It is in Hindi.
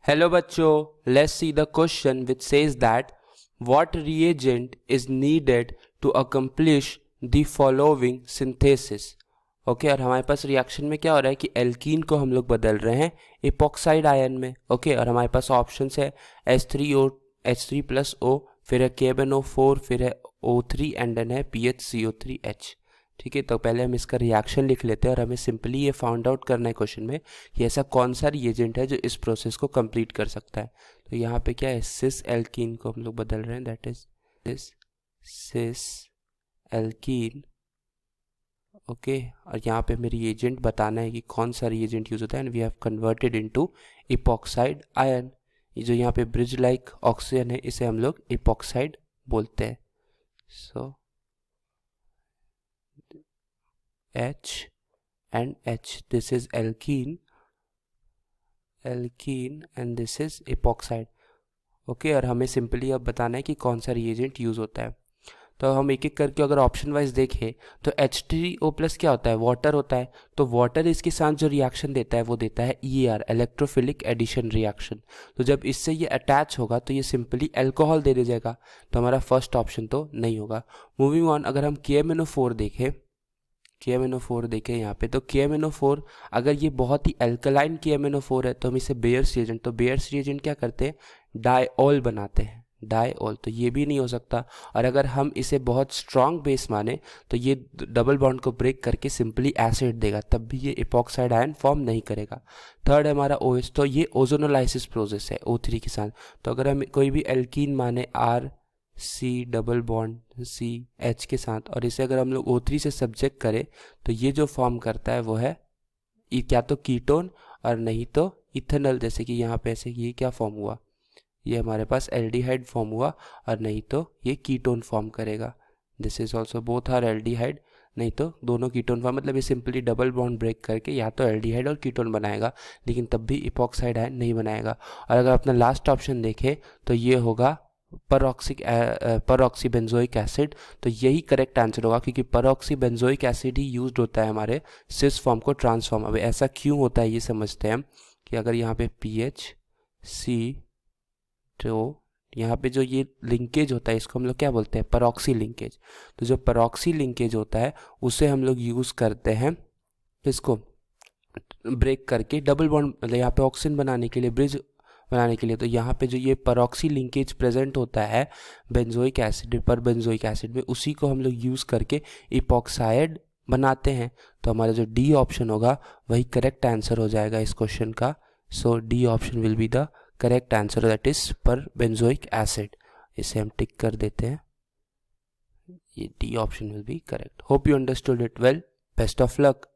Hello बच्चों, let's see the question which says that what reagent is needed to accomplish the following synthesis. Okay और हमारे पास रिएक्शन में क्या हो रहा है कि एल्कीन को हम लोग बदल रहे हैं इपॉक्साइड आयन में. ओके और हमारे पास ऑप्शंस है H3O H3+O, फिर है KMnO4, फिर है O3 एंड देन है PHCO3H. ठीक है, तो पहले हम इसका रिएक्शन लिख लेते हैं और हमें सिंपली ये फाउंड आउट करना है क्वेश्चन में कि ऐसा कौन सा रिएजेंट है जो इस प्रोसेस को कंप्लीट कर सकता है. तो यहाँ पे क्या है, सिस एल्कीन को हम लोग बदल रहे हैं, that is this cis alkene. Okay और यहाँ पे हमें रिएजेंट बताना है कि कौन सा रिएजेंट यूज होता है and we have converted into epoxide ion. ये जो यहाँ पे ब्रिज लाइक ऑक्सीजन है इसे हम लोग इपॉक्साइड बोलते हैं. सो H and H, this is alkene and this is epoxide. Okay और हमें सिंपली अब बताना है कि कौन सा रिएजेंट यूज़ होता है. तो हम एक एक करके अगर ऑप्शन वाइज देखें तो H3O+ क्या होता है, वाटर होता है. तो वाटर इसके साथ जो रिएक्शन देता है वो देता है ER, इलेक्ट्रोफिलिक एडिशन रिएक्शन. तो जब इससे ये अटैच होगा तो ये सिंपली अल्कोहल दे जाएगा. तो हमारा फर्स्ट ऑप्शन तो नहीं होगा. मूविंग ऑन, अगर हम KMnO4 देखें, KMnO4 देखें यहाँ पे, तो KMnO4 अगर ये बहुत ही अल्कलाइन KMnO4 है तो हम इसे बेयर्स रिएजेंट, तो बेयर्स रिएजेंट क्या करते हैं, डायऑल बनाते हैं, डायऑल. तो ये भी नहीं हो सकता. और अगर हम इसे बहुत स्ट्रॉन्ग बेस माने तो ये डबल बॉन्ड को ब्रेक करके सिंपली एसिड देगा, तब भी ये इपॉक्साइड आयन फॉर्म नहीं करेगा. थर्ड है हमारा OH, तो ये ओजोनोलाइसिस प्रोसेस है O3 के साथ. तो अगर हम कोई भी एल्कीन माने C डबल बॉन्ड CH के साथ और इसे अगर हम लोग O3 से सब्जेक्ट करें तो ये जो फॉर्म करता है वो है क्या तो कीटोन और नहीं तो इथेनॉल. जैसे कि यहाँ पे ऐसे ये क्या फॉर्म हुआ, ये हमारे पास एल्डिहाइड फॉर्म हुआ और नहीं तो ये कीटोन फॉर्म करेगा. This is also both are aldehyde, नहीं तो दोनों कीटोन फॉर्म, मतलब ये सिंपली डबल बॉन्ड ब्रेक करके या तो एल्डिहाइड और कीटोन बनाएगा लेकिन तब भी इपॉक्साइड आयन नहीं बनाएगा. और अगर अपना लास्ट ऑप्शन देखें तो ये होगा परऑक्सी बेंजोइक एसिड. तो यही करेक्ट आंसर होगा क्योंकि परऑक्सी बेंजोइक एसिड ही यूज्ड होता है हमारे सिस फॉर्म को ट्रांसफॉर्म. अब ऐसा क्यों होता है ये समझते हैं हम कि अगर यहाँ पे PHC, तो यहाँ पे जो ये लिंकेज होता है इसको हम लोग क्या बोलते हैं, परऑक्सी लिंकेज. तो जो परऑक्सी लिंकेज होता है उसे हम लोग यूज़ करते हैं इसको ब्रेक करके डबल बॉन्ड, मतलब यहाँ पे ऑक्सीजन बनाने के लिए, ब्रिज बनाने के लिए. तो यहाँ पे जो ये परऑक्सी लिंकेज प्रेजेंट होता है बेंजोइक एसिड पर बेंजोइक एसिड में, उसी को हम लोग यूज़ करके इपॉक्साइड बनाते हैं. तो हमारा जो डी ऑप्शन होगा वही करेक्ट आंसर हो जाएगा इस क्वेश्चन का. So D option will be the correct answer, that is पर बेंजोइक एसिड. इसे हम टिक कर देते हैं, ये D option will be correct. Hope you understood it well. Best of luck.